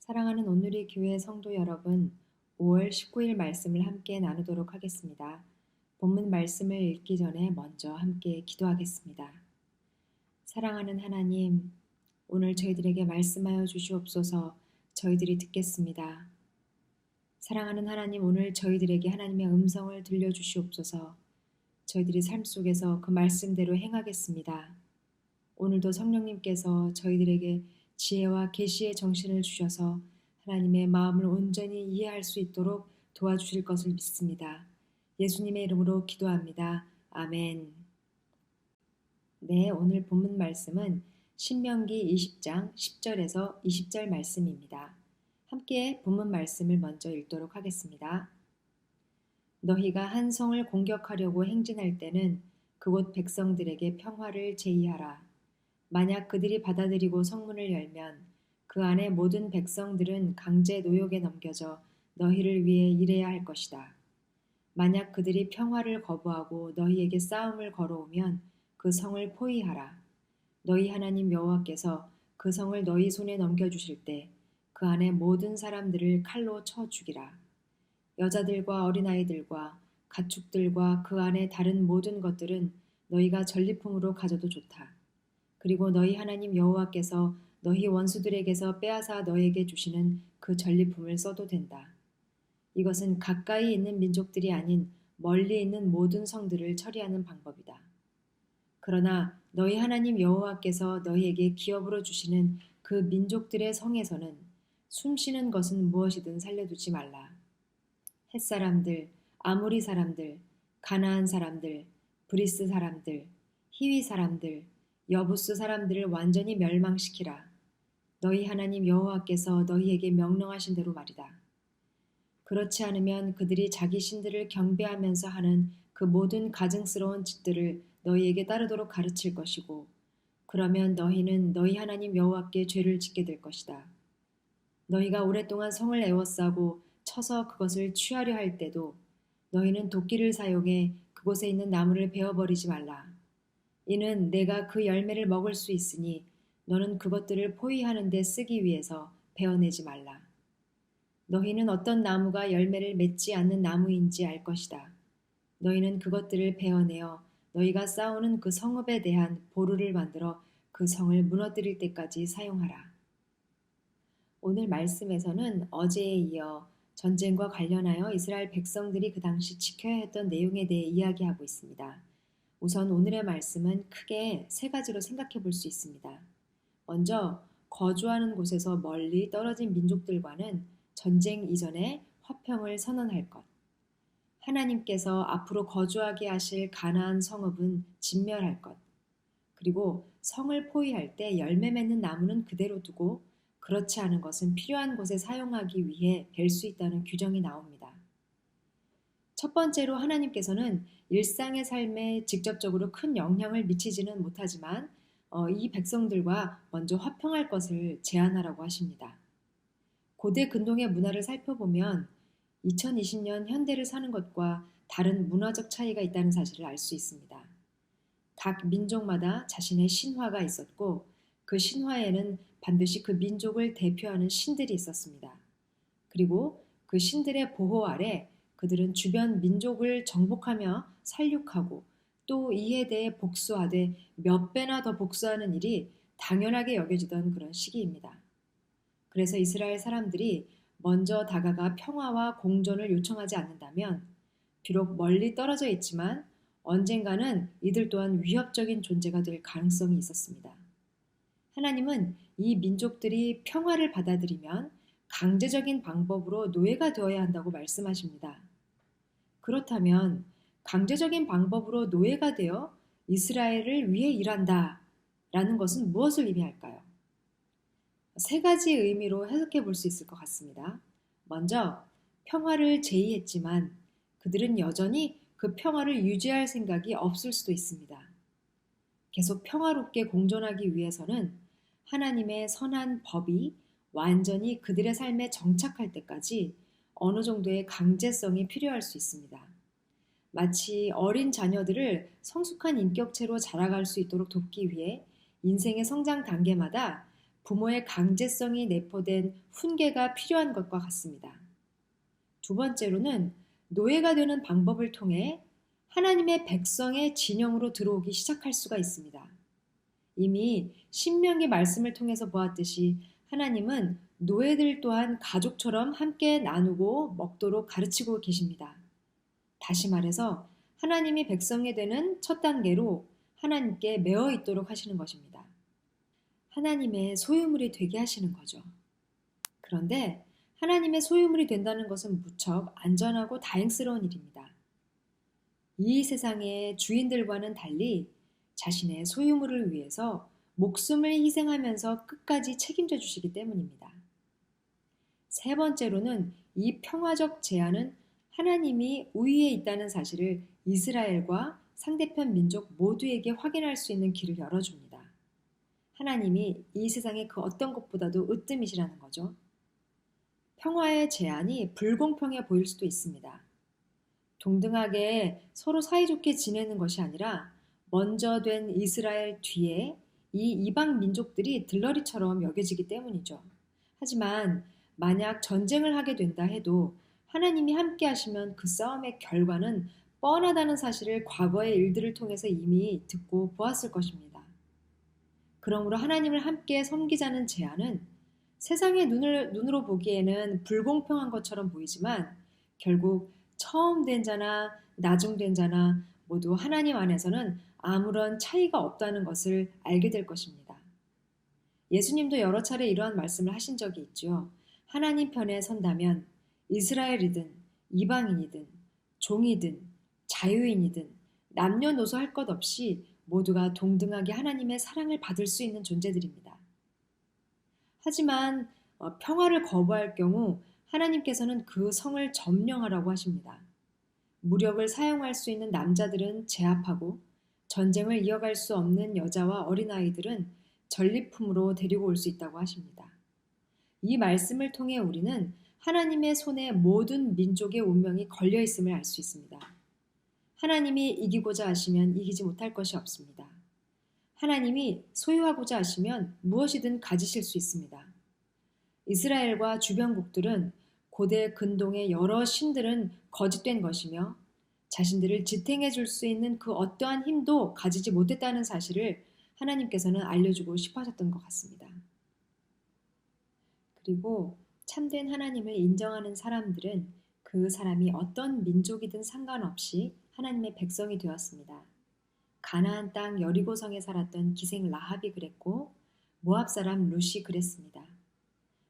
사랑하는 온누리 교회 성도 여러분, 5월 19일 말씀을 함께 나누도록 하겠습니다. 본문 말씀을 읽기 전에 먼저 함께 기도하겠습니다. 사랑하는 하나님, 오늘 저희들에게 말씀하여 주시옵소서. 저희들이 듣겠습니다. 사랑하는 하나님, 오늘 저희들에게 하나님의 음성을 들려주시옵소서. 저희들이 삶 속에서 그 말씀대로 행하겠습니다. 오늘도 성령님께서 저희들에게 지혜와 계시의 정신을 주셔서 하나님의 마음을 온전히 이해할 수 있도록 도와주실 것을 믿습니다. 예수님의 이름으로 기도합니다. 아멘. 네, 오늘 본문 말씀은 신명기 20장 10절에서 20절 말씀입니다. 함께 본문 말씀을 먼저 읽도록 하겠습니다. 너희가 한 성을 공격하려고 행진할 때는 그곳 백성들에게 평화를 제의하라. 만약 그들이 받아들이고 성문을 열면 그 안에 모든 백성들은 강제 노역에 넘겨져 너희를 위해 일해야 할 것이다. 만약 그들이 평화를 거부하고 너희에게 싸움을 걸어오면 그 성을 포위하라. 너희 하나님 여호와께서 그 성을 너희 손에 넘겨주실 때 그 안에 모든 사람들을 칼로 쳐 죽이라. 여자들과 어린아이들과 가축들과 그 안에 다른 모든 것들은 너희가 전리품으로 가져도 좋다. 그리고 너희 하나님 여호와께서 너희 원수들에게서 빼앗아 너희에게 주시는 그 전리품을 써도 된다. 이것은 가까이 있는 민족들이 아닌 멀리 있는 모든 성들을 처리하는 방법이다. 그러나 너희 하나님 여호와께서 너희에게 기업으로 주시는 그 민족들의 성에서는 숨쉬는 것은 무엇이든 살려두지 말라. 헷사람들, 아모리 사람들, 가나안 사람들, 브리스 사람들, 히위 사람들, 여부스 사람들을 완전히 멸망시키라. 너희 하나님 여호와께서 너희에게 명령하신 대로 말이다. 그렇지 않으면 그들이 자기 신들을 경배하면서 하는 그 모든 가증스러운 짓들을 너희에게 따르도록 가르칠 것이고, 그러면 너희는 너희 하나님 여호와께 죄를 짓게 될 것이다. 너희가 오랫동안 성을 에워싸고 쳐서 그것을 취하려 할 때도 너희는 도끼를 사용해 그곳에 있는 나무를 베어버리지 말라. 이는 내가 그 열매를 먹을 수 있으니 너는 그것들을 포위하는 데 쓰기 위해서 베어내지 말라. 너희는 어떤 나무가 열매를 맺지 않는 나무인지 알 것이다. 너희는 그것들을 베어내어 너희가 싸우는 그 성읍에 대한 보루를 만들어 그 성을 무너뜨릴 때까지 사용하라. 오늘 말씀에서는 어제에 이어 전쟁과 관련하여 이스라엘 백성들이 그 당시 지켜야 했던 내용에 대해 이야기하고 있습니다. 우선 오늘의 말씀은 크게 세 가지로 생각해 볼 수 있습니다. 먼저 거주하는 곳에서 멀리 떨어진 민족들과는 전쟁 이전에 화평을 선언할 것. 하나님께서 앞으로 거주하게 하실 가나안 성읍은 진멸할 것. 그리고 성을 포위할 때 열매 맺는 나무는 그대로 두고 그렇지 않은 것은 필요한 곳에 사용하기 위해 벨 수 있다는 규정이 나옵니다. 첫 번째로 하나님께서는 일상의 삶에 직접적으로 큰 영향을 미치지는 못하지만 이 백성들과 먼저 화평할 것을 제안하라고 하십니다. 고대 근동의 문화를 살펴보면 2020년 현대를 사는 것과 다른 문화적 차이가 있다는 사실을 알 수 있습니다. 각 민족마다 자신의 신화가 있었고 그 신화에는 반드시 그 민족을 대표하는 신들이 있었습니다. 그리고 그 신들의 보호 아래 그들은 주변 민족을 정복하며 살육하고 또 이에 대해 복수하되 몇 배나 더 복수하는 일이 당연하게 여겨지던 그런 시기입니다. 그래서 이스라엘 사람들이 먼저 다가가 평화와 공존을 요청하지 않는다면 비록 멀리 떨어져 있지만 언젠가는 이들 또한 위협적인 존재가 될 가능성이 있었습니다. 하나님은 이 민족들이 평화를 받아들이면 강제적인 방법으로 노예가 되어야 한다고 말씀하십니다. 그렇다면 강제적인 방법으로 노예가 되어 이스라엘을 위해 일한다 라는 것은 무엇을 의미할까요? 세 가지 의미로 해석해 볼 수 있을 것 같습니다. 먼저 평화를 제의했지만 그들은 여전히 그 평화를 유지할 생각이 없을 수도 있습니다. 계속 평화롭게 공존하기 위해서는 하나님의 선한 법이 완전히 그들의 삶에 정착할 때까지 어느 정도의 강제성이 필요할 수 있습니다. 마치 어린 자녀들을 성숙한 인격체로 자라갈 수 있도록 돕기 위해 인생의 성장 단계마다 부모의 강제성이 내포된 훈계가 필요한 것과 같습니다. 두 번째로는 노예가 되는 방법을 통해 하나님의 백성의 진영으로 들어오기 시작할 수가 있습니다. 이미 신명기 말씀을 통해서 보았듯이 하나님은 노예들 또한 가족처럼 함께 나누고 먹도록 가르치고 계십니다. 다시 말해서 하나님이 백성이 되는 첫 단계로 하나님께 매어 있도록 하시는 것입니다. 하나님의 소유물이 되게 하시는 거죠. 그런데 하나님의 소유물이 된다는 것은 무척 안전하고 다행스러운 일입니다. 이 세상의 주인들과는 달리 자신의 소유물을 위해서 목숨을 희생하면서 끝까지 책임져 주시기 때문입니다. 세 번째로는 이 평화적 제안은 하나님이 우위에 있다는 사실을 이스라엘과 상대편 민족 모두에게 확인할 수 있는 길을 열어줍니다. 하나님이 이 세상의 그 어떤 것보다도 으뜸이시라는 거죠. 평화의 제안이 불공평해 보일 수도 있습니다. 동등하게 서로 사이좋게 지내는 것이 아니라 먼저 된 이스라엘 뒤에 이 이방 민족들이 들러리처럼 여겨지기 때문이죠. 하지만 만약 전쟁을 하게 된다 해도 하나님이 함께 하시면 그 싸움의 결과는 뻔하다는 사실을 과거의 일들을 통해서 이미 듣고 보았을 것입니다. 그러므로 하나님을 함께 섬기자는 제안은 세상의 눈으로 보기에는 불공평한 것처럼 보이지만 결국 처음 된 자나 나중 된 자나 모두 하나님 안에서는 아무런 차이가 없다는 것을 알게 될 것입니다. 예수님도 여러 차례 이러한 말씀을 하신 적이 있죠. 하나님 편에 선다면 이스라엘이든 이방인이든 종이든 자유인이든 남녀노소 할 것 없이 모두가 동등하게 하나님의 사랑을 받을 수 있는 존재들입니다. 하지만 평화를 거부할 경우 하나님께서는 그 성을 점령하라고 하십니다. 무력을 사용할 수 있는 남자들은 제압하고 전쟁을 이어갈 수 없는 여자와 어린아이들은 전리품으로 데리고 올 수 있다고 하십니다. 이 말씀을 통해 우리는 하나님의 손에 모든 민족의 운명이 걸려 있음을 알 수 있습니다. 하나님이 이기고자 하시면 이기지 못할 것이 없습니다. 하나님이 소유하고자 하시면 무엇이든 가지실 수 있습니다. 이스라엘과 주변국들은 고대 근동의 여러 신들은 거짓된 것이며 자신들을 지탱해 줄 수 있는 그 어떠한 힘도 가지지 못했다는 사실을 하나님께서는 알려주고 싶어 하셨던 것 같습니다. 그리고 참된 하나님을 인정하는 사람들은 그 사람이 어떤 민족이든 상관없이 하나님의 백성이 되었습니다. 가나안 땅 여리고성에 살았던 기생 라합이 그랬고 모압 사람 룻이 그랬습니다.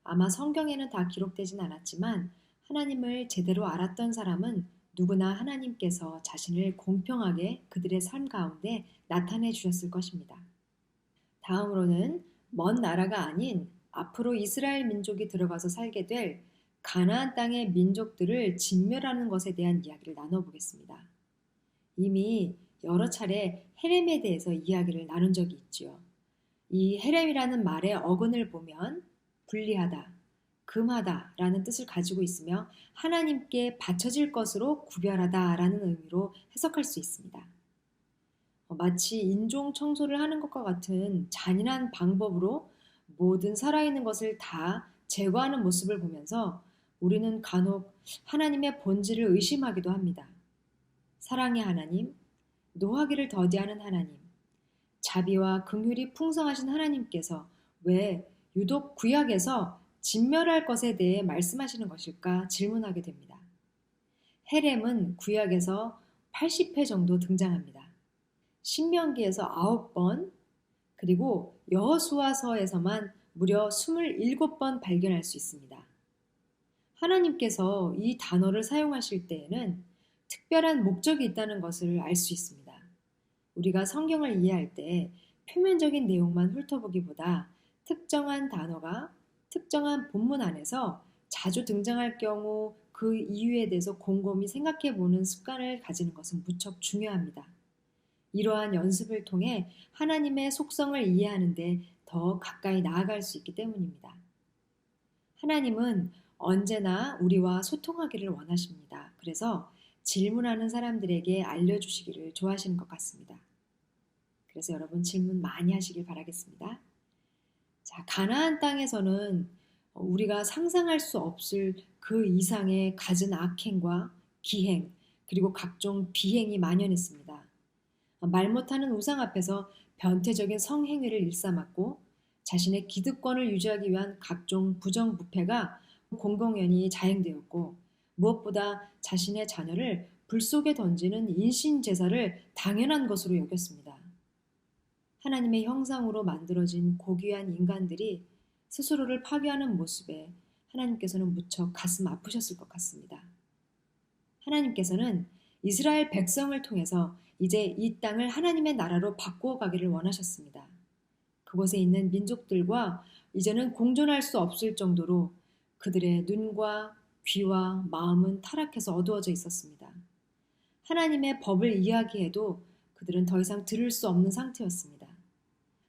아마 성경에는 다 기록되진 않았지만 하나님을 제대로 알았던 사람은 누구나 하나님께서 자신을 공평하게 그들의 삶 가운데 나타내 주셨을 것입니다. 다음으로는 먼 나라가 아닌 앞으로 이스라엘 민족이 들어가서 살게 될 가나안 땅의 민족들을 진멸하는 것에 대한 이야기를 나눠보겠습니다. 이미 여러 차례 헤렘에 대해서 이야기를 나눈 적이 있지요. 이 헤렘이라는 말의 어근을 보면 분리하다, 금하다 라는 뜻을 가지고 있으며 하나님께 바쳐질 것으로 구별하다 라는 의미로 해석할 수 있습니다. 마치 인종 청소를 하는 것과 같은 잔인한 방법으로 모든 살아있는 것을 다 제거하는 모습을 보면서 우리는 간혹 하나님의 본질을 의심하기도 합니다. 사랑의 하나님, 노하기를 더디하는 하나님, 자비와 긍휼이 풍성하신 하나님께서 왜 유독 구약에서 진멸할 것에 대해 말씀하시는 것일까 질문하게 됩니다. 헤렘은 구약에서 80회 정도 등장합니다. 신명기에서 9번, 그리고 여호수아서에서만 무려 27번 발견할 수 있습니다. 하나님께서 이 단어를 사용하실 때에는 특별한 목적이 있다는 것을 알 수 있습니다. 우리가 성경을 이해할 때 표면적인 내용만 훑어보기보다 특정한 단어가 특정한 본문 안에서 자주 등장할 경우 그 이유에 대해서 곰곰이 생각해보는 습관을 가지는 것은 무척 중요합니다. 이러한 연습을 통해 하나님의 속성을 이해하는 데 더 가까이 나아갈 수 있기 때문입니다. 하나님은 언제나 우리와 소통하기를 원하십니다. 그래서 질문하는 사람들에게 알려주시기를 좋아하시는 것 같습니다. 그래서 여러분 질문 많이 하시길 바라겠습니다. 자, 가나안 땅에서는 우리가 상상할 수 없을 그 이상의 갖은 악행과 기행, 그리고 각종 비행이 만연했습니다. 말 못하는 우상 앞에서 변태적인 성행위를 일삼았고 자신의 기득권을 유지하기 위한 각종 부정부패가 공공연히 자행되었고 무엇보다 자신의 자녀를 불 속에 던지는 인신제사를 당연한 것으로 여겼습니다. 하나님의 형상으로 만들어진 고귀한 인간들이 스스로를 파괴하는 모습에 하나님께서는 무척 가슴 아프셨을 것 같습니다. 하나님께서는 이스라엘 백성을 통해서 이제 이 땅을 하나님의 나라로 바꾸어 가기를 원하셨습니다. 그곳에 있는 민족들과 이제는 공존할 수 없을 정도로 그들의 눈과 귀와 마음은 타락해서 어두워져 있었습니다. 하나님의 법을 이야기해도 그들은 더 이상 들을 수 없는 상태였습니다.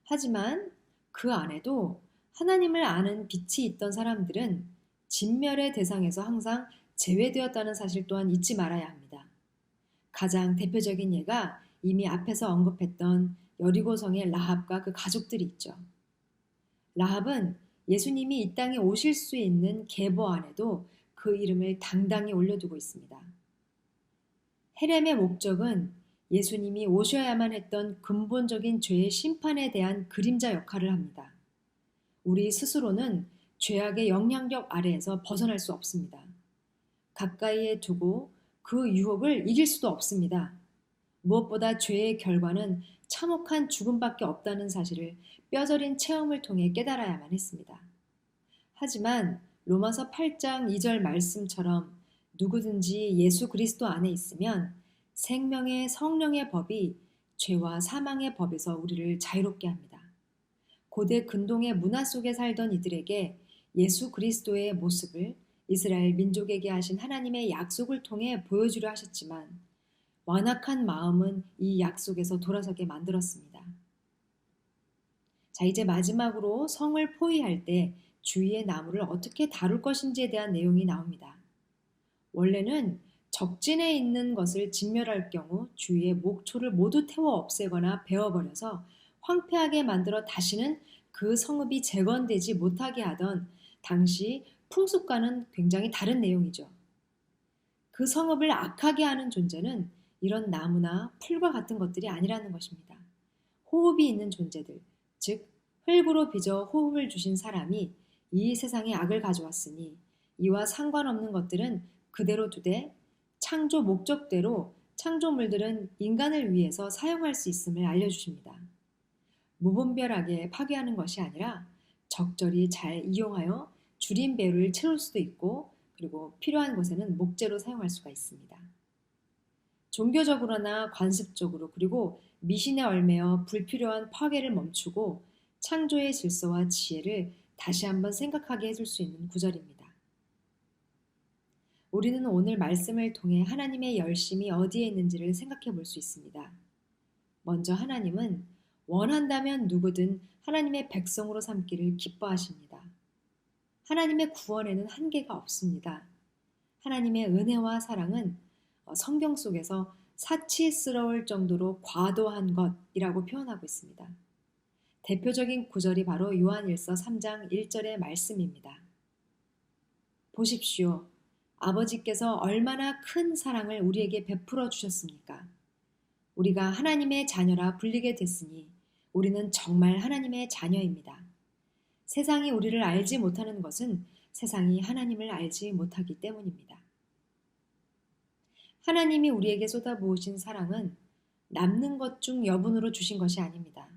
하지만 그 안에도 하나님을 아는 빛이 있던 사람들은 진멸의 대상에서 항상 제외되었다는 사실 또한 잊지 말아야 합니다. 가장 대표적인 예가 이미 앞에서 언급했던 여리고성의 라합과 그 가족들이 있죠. 라합은 예수님이 이 땅에 오실 수 있는 계보 안에도 그 이름을 당당히 올려두고 있습니다. 헤렘의 목적은 예수님이 오셔야만 했던 근본적인 죄의 심판에 대한 그림자 역할을 합니다. 우리 스스로는 죄악의 영향력 아래에서 벗어날 수 없습니다. 가까이에 두고 그 유혹을 이길 수도 없습니다. 무엇보다 죄의 결과는 참혹한 죽음밖에 없다는 사실을 뼈저린 체험을 통해 깨달아야만 했습니다. 하지만 로마서 8장 2절 말씀처럼 누구든지 예수 그리스도 안에 있으면 생명의 성령의 법이 죄와 사망의 법에서 우리를 자유롭게 합니다. 고대 근동의 문화 속에 살던 이들에게 예수 그리스도의 모습을 이스라엘 민족에게 하신 하나님의 약속을 통해 보여주려 하셨지만 완악한 마음은 이 약속에서 돌아서게 만들었습니다. 자, 이제 마지막으로 성을 포위할 때 주위의 나무를 어떻게 다룰 것인지에 대한 내용이 나옵니다. 원래는 적진에 있는 것을 진멸할 경우 주위의 목초를 모두 태워 없애거나 베어버려서 황폐하게 만들어 다시는 그 성읍이 재건되지 못하게 하던 당시 풍습과는 굉장히 다른 내용이죠. 그 성읍을 악하게 하는 존재는 이런 나무나 풀과 같은 것들이 아니라는 것입니다. 호흡이 있는 존재들, 즉 흙으로 빚어 호흡을 주신 사람이 이 세상에 악을 가져왔으니 이와 상관없는 것들은 그대로 두되 창조 목적대로 창조물들은 인간을 위해서 사용할 수 있음을 알려주십니다. 무분별하게 파괴하는 것이 아니라 적절히 잘 이용하여 줄인 배를 채울 수도 있고 그리고 필요한 곳에는 목재로 사용할 수가 있습니다. 종교적으로나 관습적으로 그리고 미신에 얽매여 불필요한 파괴를 멈추고 창조의 질서와 지혜를 다시 한번 생각하게 해줄 수 있는 구절입니다. 우리는 오늘 말씀을 통해 하나님의 열심이 어디에 있는지를 생각해 볼 수 있습니다. 먼저 하나님은 원한다면 누구든 하나님의 백성으로 삼기를 기뻐하십니다. 하나님의 구원에는 한계가 없습니다. 하나님의 은혜와 사랑은 성경 속에서 사치스러울 정도로 과도한 것이라고 표현하고 있습니다. 대표적인 구절이 바로 요한일서 3장 1절의 말씀입니다. 보십시오. 아버지께서 얼마나 큰 사랑을 우리에게 베풀어 주셨습니까? 우리가 하나님의 자녀라 불리게 됐으니 우리는 정말 하나님의 자녀입니다. 세상이 우리를 알지 못하는 것은 세상이 하나님을 알지 못하기 때문입니다. 하나님이 우리에게 쏟아부으신 사랑은 남는 것 중 여분으로 주신 것이 아닙니다.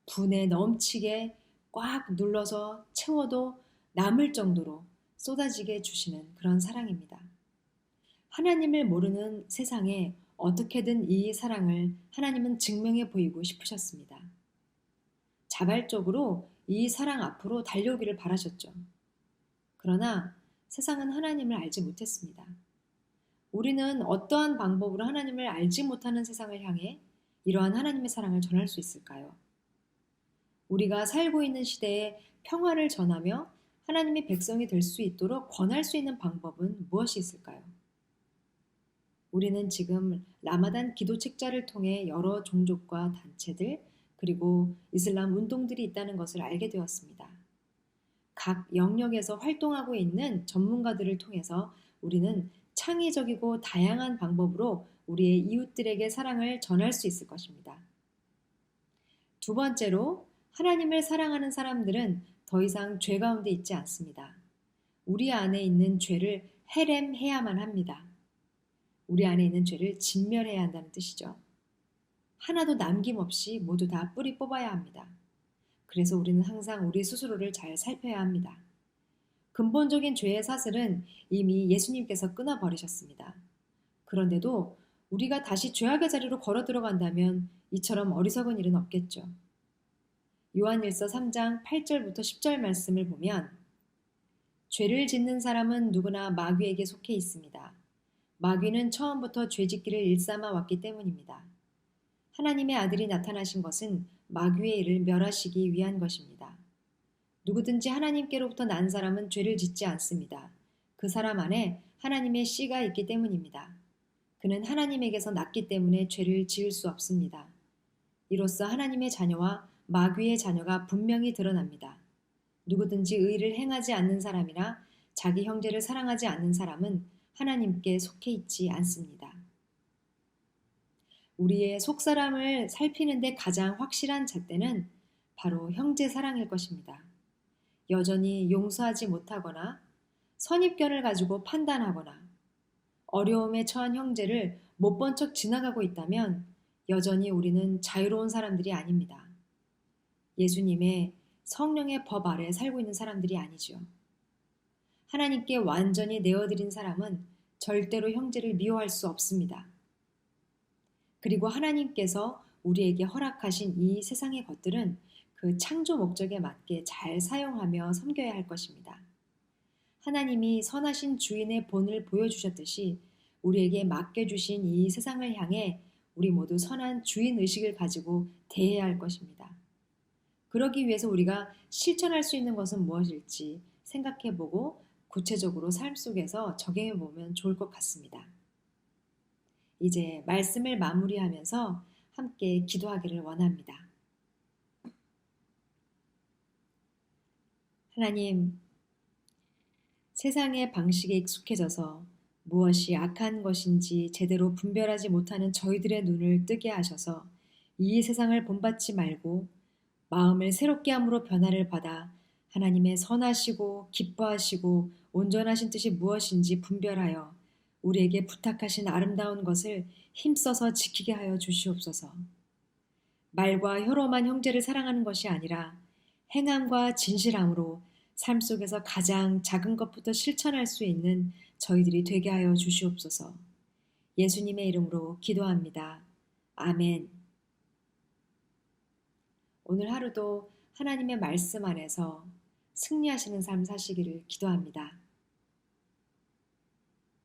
분에 넘치게 꽉 눌러서 채워도 남을 정도로 쏟아지게 주시는 그런 사랑입니다. 하나님을 모르는 세상에 어떻게든 이 사랑을 하나님은 증명해 보이고 싶으셨습니다. 자발적으로 이 사랑 앞으로 달려오기를 바라셨죠. 그러나 세상은 하나님을 알지 못했습니다. 우리는 어떠한 방법으로 하나님을 알지 못하는 세상을 향해 이러한 하나님의 사랑을 전할 수 있을까요? 우리가 살고 있는 시대에 평화를 전하며 하나님의 백성이 될 수 있도록 권할 수 있는 방법은 무엇이 있을까요? 우리는 지금 라마단 기도 책자를 통해 여러 종족과 단체들 그리고 이슬람 운동들이 있다는 것을 알게 되었습니다. 각 영역에서 활동하고 있는 전문가들을 통해서 우리는 창의적이고 다양한 방법으로 우리의 이웃들에게 사랑을 전할 수 있을 것입니다. 두 번째로, 하나님을 사랑하는 사람들은 더 이상 죄 가운데 있지 않습니다. 우리 안에 있는 죄를 해렘해야만 합니다. 우리 안에 있는 죄를 진멸해야 한다는 뜻이죠. 하나도 남김없이 모두 다 뿌리 뽑아야 합니다. 그래서 우리는 항상 우리 스스로를 잘 살펴야 합니다. 근본적인 죄의 사슬은 이미 예수님께서 끊어버리셨습니다. 그런데도 우리가 다시 죄악의 자리로 걸어 들어간다면 이처럼 어리석은 일은 없겠죠. 요한일서 3장 8절부터 10절 말씀을 보면 죄를 짓는 사람은 누구나 마귀에게 속해 있습니다. 마귀는 처음부터 죄짓기를 일삼아 왔기 때문입니다. 하나님의 아들이 나타나신 것은 마귀의 일을 멸하시기 위한 것입니다. 누구든지 하나님께로부터 난 사람은 죄를 짓지 않습니다. 그 사람 안에 하나님의 씨가 있기 때문입니다. 그는 하나님에게서 났기 때문에 죄를 지을 수 없습니다. 이로써 하나님의 자녀와 마귀의 자녀가 분명히 드러납니다. 누구든지 의를 행하지 않는 사람이나 자기 형제를 사랑하지 않는 사람은 하나님께 속해 있지 않습니다. 우리의 속사람을 살피는데 가장 확실한 잣대는 바로 형제 사랑일 것입니다. 여전히 용서하지 못하거나 선입견을 가지고 판단하거나 어려움에 처한 형제를 못 본 척 지나가고 있다면 여전히 우리는 자유로운 사람들이 아닙니다. 예수님의 성령의 법 아래 살고 있는 사람들이 아니죠. 하나님께 완전히 내어드린 사람은 절대로 형제를 미워할 수 없습니다. 그리고 하나님께서 우리에게 허락하신 이 세상의 것들은 그 창조 목적에 맞게 잘 사용하며 섬겨야 할 것입니다. 하나님이 선하신 주인의 본을 보여주셨듯이 우리에게 맡겨주신 이 세상을 향해 우리 모두 선한 주인 의식을 가지고 대해야 할 것입니다. 그러기 위해서 우리가 실천할 수 있는 것은 무엇일지 생각해보고 구체적으로 삶 속에서 적용해보면 좋을 것 같습니다. 이제 말씀을 마무리하면서 함께 기도하기를 원합니다. 하나님, 세상의 방식에 익숙해져서 무엇이 악한 것인지 제대로 분별하지 못하는 저희들의 눈을 뜨게 하셔서 이 세상을 본받지 말고 마음을 새롭게 함으로 변화를 받아 하나님의 선하시고 기뻐하시고 온전하신 뜻이 무엇인지 분별하여 우리에게 부탁하신 아름다운 것을 힘써서 지키게 하여 주시옵소서. 말과 혀로만 형제를 사랑하는 것이 아니라 행함과 진실함으로 삶 속에서 가장 작은 것부터 실천할 수 있는 저희들이 되게 하여 주시옵소서. 예수님의 이름으로 기도합니다. 아멘. 오늘 하루도 하나님의 말씀 안에서 승리하시는 삶 사시기를 기도합니다.